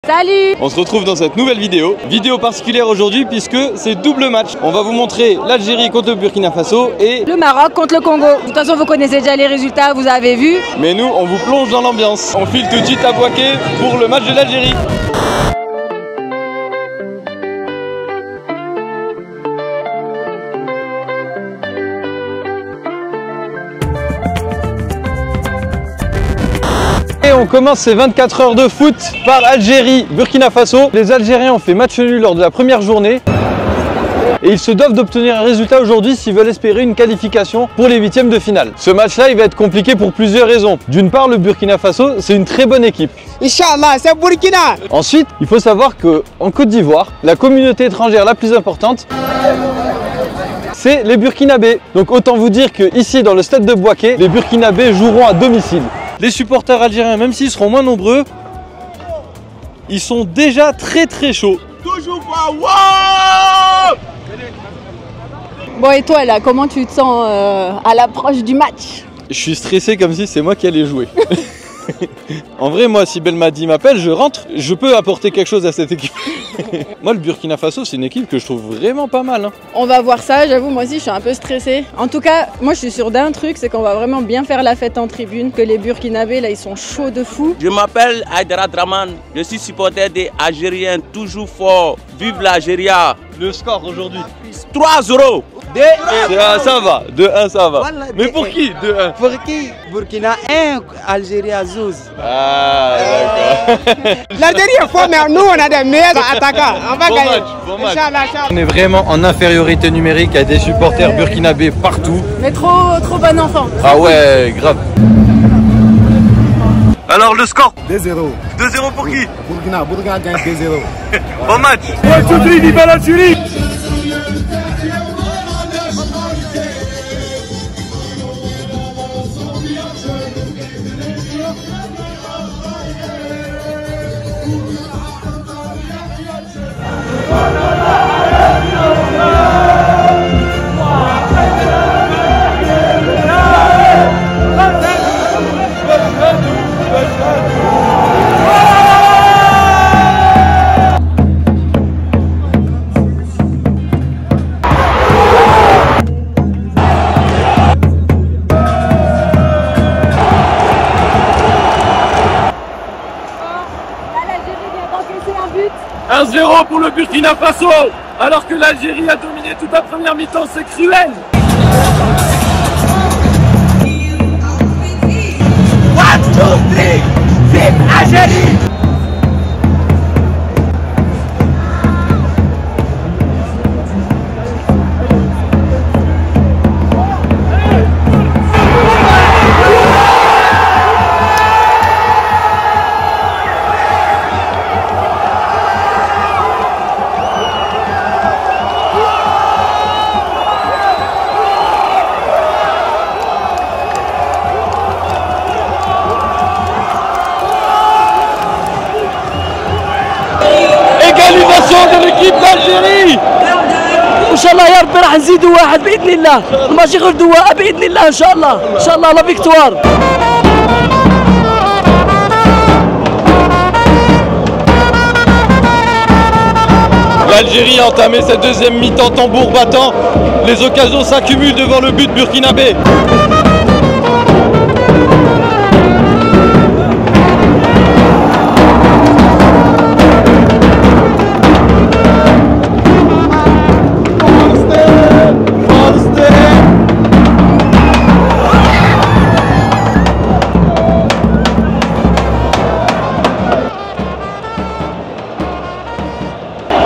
Salut! On se retrouve dans cette nouvelle vidéo. Vidéo particulière aujourd'hui puisque c'est double match. On va vous montrer l'Algérie contre le Burkina Faso et le Maroc contre le Congo. De toute façon, vous connaissez déjà les résultats, vous avez vu. Mais nous, on vous plonge dans l'ambiance. On file tout de suite à Bouaké pour le match de l'Algérie. Et on commence ces 24 heures de foot par Algérie-Burkina Faso. Les Algériens ont fait match nul lors de la première journée. Et ils se doivent d'obtenir un résultat aujourd'hui s'ils veulent espérer une qualification pour les huitièmes de finale. Ce match-là, il va être compliqué pour plusieurs raisons. D'une part, le Burkina Faso, c'est une très bonne équipe. Inch'Allah, c'est Burkina. Ensuite, il faut savoir qu'en Côte d'Ivoire, la communauté étrangère la plus importante, c'est les Burkinabés. Donc autant vous dire qu'ici, dans le stade de Bouaké, les Burkinabés joueront à domicile. Les supporters algériens, même s'ils seront moins nombreux, ils sont déjà très chauds. Toujours pas, wow! Bon, et toi là, comment tu te sens à l'approche du match? Je suis stressé comme si c'est moi qui allais jouer. En vrai, moi, si Belmadi m'appelle, je rentre, je peux apporter quelque chose à cette équipe. Moi, le Burkina Faso, c'est une équipe que je trouve vraiment pas mal. On va voir ça, j'avoue, moi aussi je suis un peu stressée. En tout cas, moi je suis sûre d'un truc, c'est qu'on va vraiment bien faire la fête en tribune, que les Burkinabés, là, ils sont chauds de fou. Je m'appelle Aïdara Draman, je suis supporter des Algériens, toujours fort. Vive l'Algérie! Le score aujourd'hui 3-0. Ça va, 2-1 ça va. Mais pour qui 2-1? Pour qui? Burkina 1, Algérie 12. Ah d'accord. L'Algérie est forte, mais nous on a des meilleurs attaquants. On va gagner. Bon match. Inch'Allah. On est vraiment en infériorité numérique avec des supporters burkinabés partout. Mais trop bon enfant. Ah ouais, grave. Alors le score 2-0. 2-0 pour qui? Burkina gagne 2-0. Bon match. Viva l'Algérie! Un but. 1-0 pour le Burkina Faso, alors que l'Algérie a dominé toute la première mi-temps, c'est cruel. 1, 2, 3, vive l'Algérie! Égalisation de l'équipe d'Algérie. ان شاء الله يا ربي راح نزيدوا واحد باذن الله ماشي غير دواء باذن الله ان شاء الله لا فيكتوار. L'Algérie a entamé cette deuxième mi-temps tambour battant. Les occasions s'accumulent devant le but burkinabé.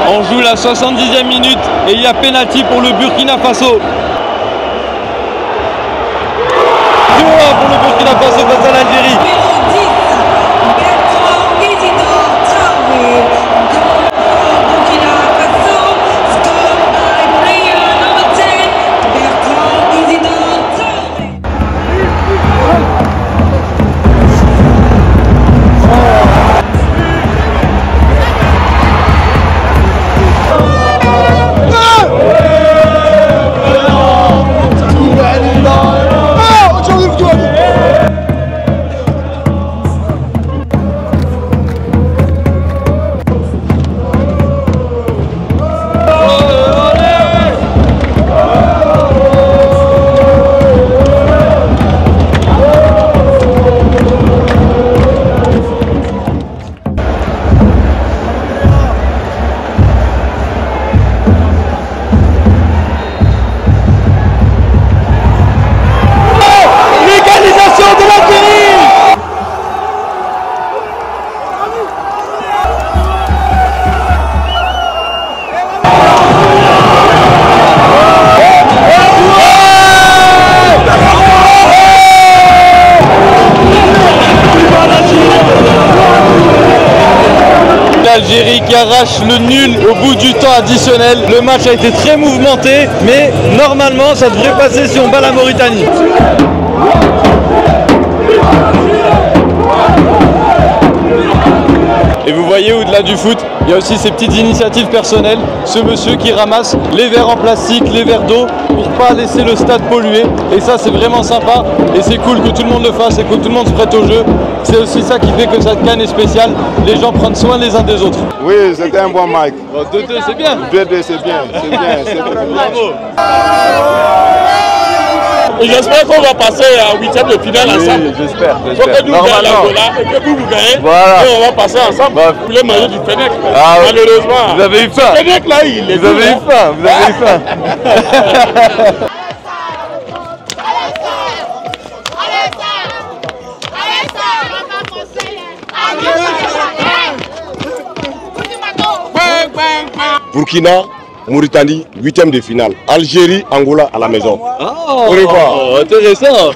On joue la 70e minute et il y a pénalty pour le Burkina Faso. 2-1 pour le Burkina Faso face à l'Algérie. l'Algérie qui arrache le nul au bout du temps additionnel. Le match a été très mouvementé, mais normalement ça devrait passer si on bat la Mauritanie. Et vous voyez, au-delà du foot, il y a aussi ces petites initiatives personnelles. Ce monsieur qui ramasse les verres en plastique, les verres d'eau, pour pas laisser le stade pollué. Et ça, c'est vraiment sympa. Et c'est cool que tout le monde le fasse et que tout le monde se prête au jeu. C'est aussi ça qui fait que cette canne est spéciale. Les gens prennent soin les uns des autres. Oui, c'était un bon match. 2-2, c'est bien. 2-2, c'est bien. C'est bien. C'est Bravo. Et j'espère qu'on va passer à 8e de finale ensemble. J'espère. Faut que nous gagnons l'Angola et que vous gagnez. Voilà. Et on va passer ensemble. Vous voulez manger du Fennec. Ah, malheureusement. Vous avez eu faim. Le Fennec là, il est. Vous avez eu faim. Vous avez eu faim. Burkina, Mauritanie, 8e de finale. Algérie, Angola à la maison. Oh, intéressant.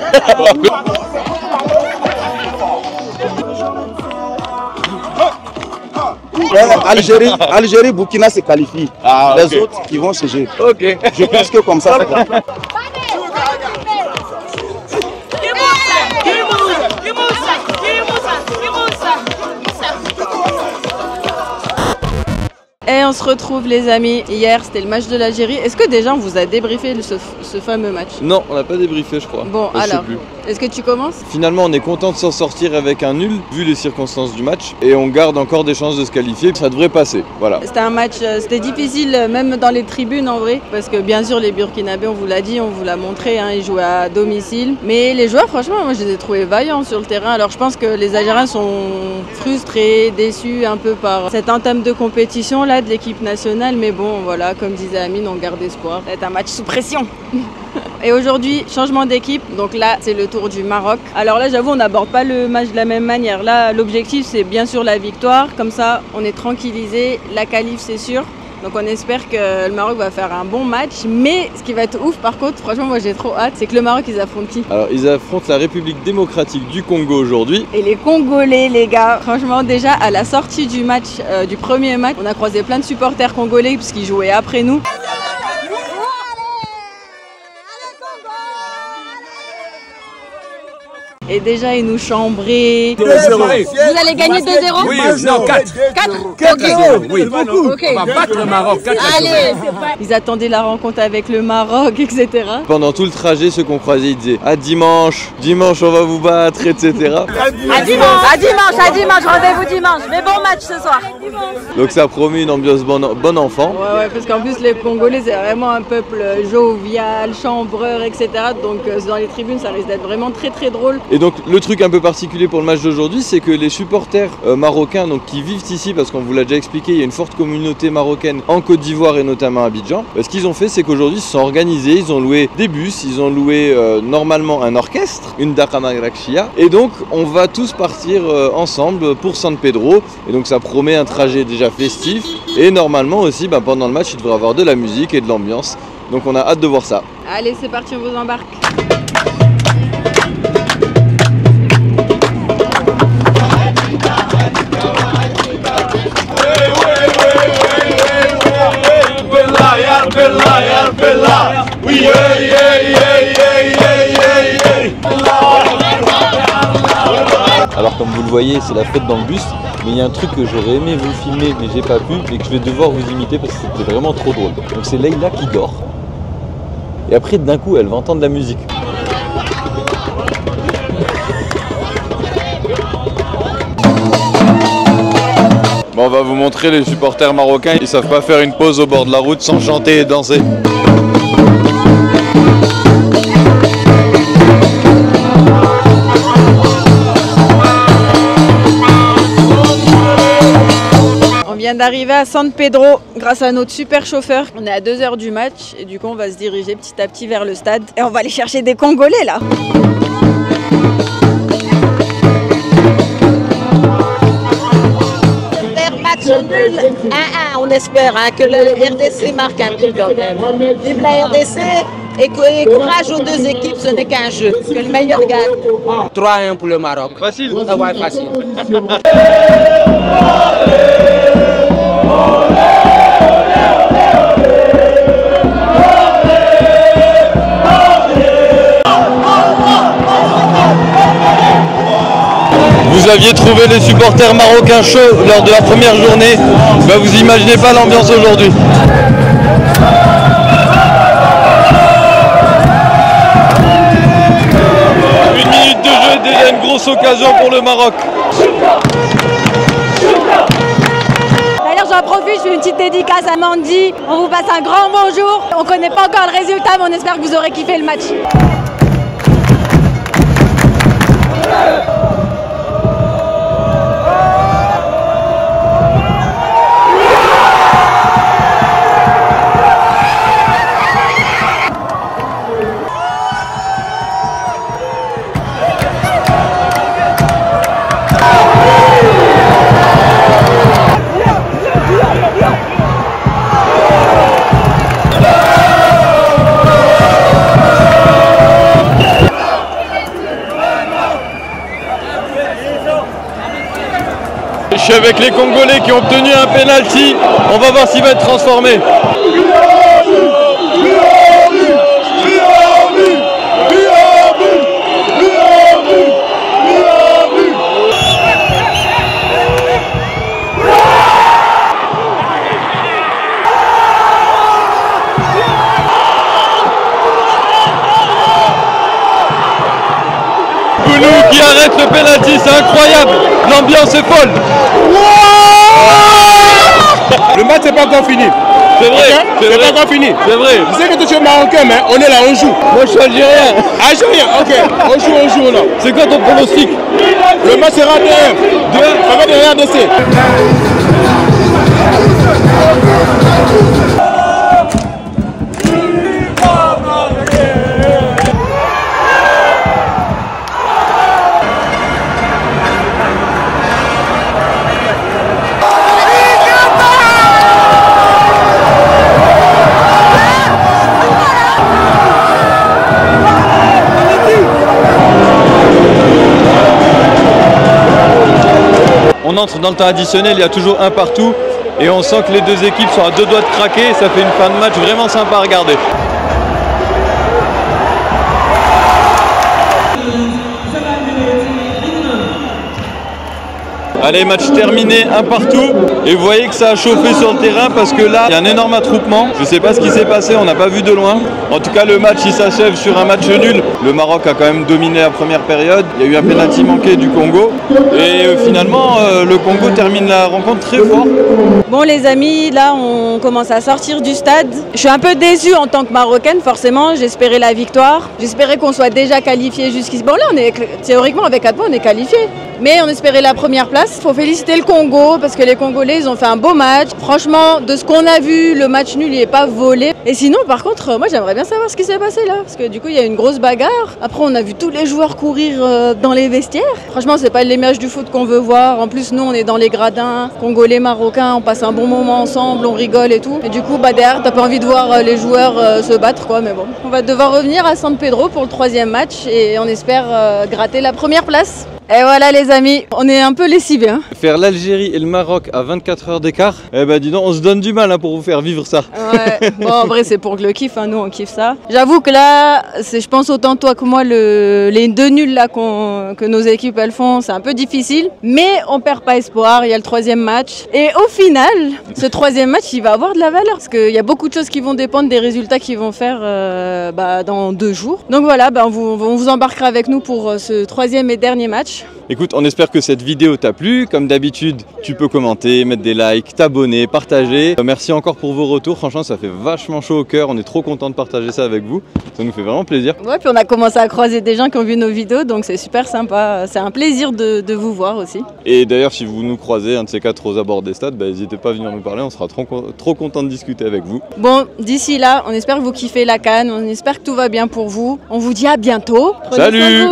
Algérie, Burkina se qualifie. Les autres qui vont se jouer. Ok. Je pense que comme ça. Et on se retrouve les amis, hier c'était le match de l'Algérie. Est-ce que déjà on vous a débriefé ce fameux match? Non, on n'a pas débriefé je crois. Bon je alors, est-ce que tu commences? Finalement on est content de s'en sortir avec un nul vu les circonstances du match et on garde encore des chances de se qualifier, ça devrait passer, voilà. C'était un match, c'était difficile même dans les tribunes en vrai, parce que bien sûr les Burkinabés, on vous l'a dit, on vous l'a montré, hein, ils jouaient à domicile. Mais les joueurs franchement, moi je les ai trouvés vaillants sur le terrain. Alors je pense que les Algériens sont frustrés, déçus un peu par cette entame de compétition là de l'équipe nationale. Mais bon voilà, comme disait Amine, on garde espoir. C'est un match sous pression. Et aujourd'hui, changement d'équipe, donc là c'est le tour du Maroc. Alors là j'avoue on n'aborde pas le match de la même manière. Là l'objectif c'est bien sûr la victoire, comme ça on est tranquillisé, la qualif c'est sûr. Donc on espère que le Maroc va faire un bon match. Mais ce qui va être ouf par contre, franchement moi j'ai trop hâte, c'est que le Maroc ils affrontent qui? Alors ils affrontent la République démocratique du Congo aujourd'hui. Et les Congolais les gars, franchement déjà à la sortie du match, du premier match, on a croisé plein de supporters congolais puisqu'ils jouaient après nous. Et déjà, ils nous chambraient. 2-0. Vous allez gagner 2-0? Oui, non, 4. 4-0. Oui, Ok. on va battre le Maroc. 4-0. Allez. Ils attendaient la rencontre avec le Maroc, etc. Pendant tout le trajet, ceux qu'on croisait, ils disaient à dimanche, dimanche on va vous battre, etc. À dimanche, rendez-vous dimanche. Mais bon match ce soir. Donc ça promet une ambiance bon enfant. Ouais, parce qu'en plus les Congolais c'est vraiment un peuple jovial, chambreur, etc. Donc dans les tribunes ça risque d'être vraiment très très drôle. Et donc le truc un peu particulier pour le match d'aujourd'hui, c'est que les supporters marocains donc, qui vivent ici, parce qu'on vous l'a déjà expliqué, il y a une forte communauté marocaine en Côte d'Ivoire et notamment à Abidjan. Ce qu'ils ont fait, c'est qu'aujourd'hui ils se sont organisés, ils ont loué des bus, ils ont loué normalement un orchestre, une Dakamagrakchia, et donc on va tous partir ensemble pour San Pedro. Et donc ça promet un trajet déjà festif, et normalement aussi pendant le match il devrait y avoir de la musique et de l'ambiance. Donc on a hâte de voir ça. Allez c'est parti, on vous embarque. Alors comme vous le voyez, c'est la fête dans le bus, mais il y a un truc que j'aurais aimé vous filmer mais j'ai pas pu et que je vais devoir vous imiter parce que c'était vraiment trop drôle. Donc c'est Leïla qui dort et après d'un coup elle va entendre la musique. Bon, on va vous montrer les supporters marocains, ils savent pas faire une pause au bord de la route sans chanter et danser. On vient d'arriver à San Pedro grâce à notre super chauffeur. On est à 2h du match et du coup on va se diriger petit à petit vers le stade et on va aller chercher des Congolais là. Nul 1-1, on espère que le RDC marque un but quand même. Vive la RDC et courage aux deux équipes, ce n'est qu'un jeu. Que le meilleur gagne. 3-1 pour le Maroc. Facile. Ouais, facile. aviez trouvé les supporters marocains chauds lors de la première journée, bah vous imaginez pas l'ambiance aujourd'hui. Une minute de jeu, déjà une grosse occasion pour le Maroc. D'ailleurs j'en profite, je fais une petite dédicace à Mandy. On vous passe un grand bonjour. On connaît pas encore le résultat mais on espère que vous aurez kiffé le match. Je suis avec les Congolais qui ont obtenu un penalty. On va voir s'il va être transformé. Bounou qui arrête le penalty, c'est incroyable. L'ambiance est folle. Le match n'est pas encore fini. C'est vrai, c'est pas encore fini. C'est vrai. Je sais que tu es marocain, mais on est là, on joue. Moi je suis algérien. Algérien, ok. On joue là. C'est quoi ton pronostic? Le match sera 2-1. Ça va de RDC. On entre dans le temps additionnel, il y a toujours un partout et on sent que les deux équipes sont à deux doigts de craquer. Ça fait une fin de match vraiment sympa à regarder. Allez, match terminé, un partout. Et vous voyez que ça a chauffé sur le terrain parce que là, il y a un énorme attroupement. Je ne sais pas ce qui s'est passé, on n'a pas vu de loin. En tout cas, le match, il s'achève sur un match nul. Le Maroc a quand même dominé la première période. Il y a eu un penalty manqué du Congo. Et finalement, le Congo termine la rencontre très fort. Bon les amis, là on commence à sortir du stade. Je suis un peu déçue en tant que Marocaine, forcément. J'espérais la victoire. J'espérais qu'on soit déjà qualifié jusqu'ici. Bon là, on est théoriquement avec 4 points, on est qualifié. Mais on espérait la première place. Il faut féliciter le Congo parce que les Congolais, ils ont fait un beau match. Franchement, de ce qu'on a vu, le match nul, il n'est pas volé. Et sinon, par contre, moi, j'aimerais bien savoir ce qui s'est passé là. Parce que du coup, il y a une grosse bagarre. Après, on a vu tous les joueurs courir dans les vestiaires. Franchement, c'est pas l'image du foot qu'on veut voir. En plus, nous, on est dans les gradins. Congolais, Marocains, on passe un bon moment ensemble, on rigole et tout. Et du coup, derrière, t'as pas envie de voir les joueurs se battre, quoi. Mais bon, on va devoir revenir à San Pedro pour le 3e match. Et on espère gratter la première place. Et voilà les amis, on est un peu lessivés. Hein. Faire l'Algérie et le Maroc à 24 heures d'écart, eh ben dis donc, on se donne du mal pour vous faire vivre ça. Ouais, bon en vrai c'est pour le kiff, hein. Nous on kiffe ça. J'avoue que là, je pense autant toi que moi, les deux nuls là que nos équipes elles font, c'est un peu difficile. Mais on perd pas espoir, il y a le 3e match. Et au final, ce 3e match il va avoir de la valeur. Parce qu'il y a beaucoup de choses qui vont dépendre des résultats qu'ils vont faire dans 2 jours. Donc voilà, on vous embarquera avec nous pour ce 3e et dernier match. Écoute, on espère que cette vidéo t'a plu. Comme d'habitude, tu peux commenter, mettre des likes, t'abonner, partager. Merci encore pour vos retours. Franchement, ça fait vachement chaud au cœur. On est trop content de partager ça avec vous. Ça nous fait vraiment plaisir. Ouais, puis on a commencé à croiser des gens qui ont vu nos vidéos, donc c'est super sympa. C'est un plaisir de vous voir aussi. Et d'ailleurs, si vous nous croisez, un de ces 4 aux abords des stades, n'hésitez pas à venir nous parler. On sera trop content de discuter avec vous. Bon, d'ici là, on espère que vous kiffez la CAN. On espère que tout va bien pour vous. On vous dit à bientôt. Salut!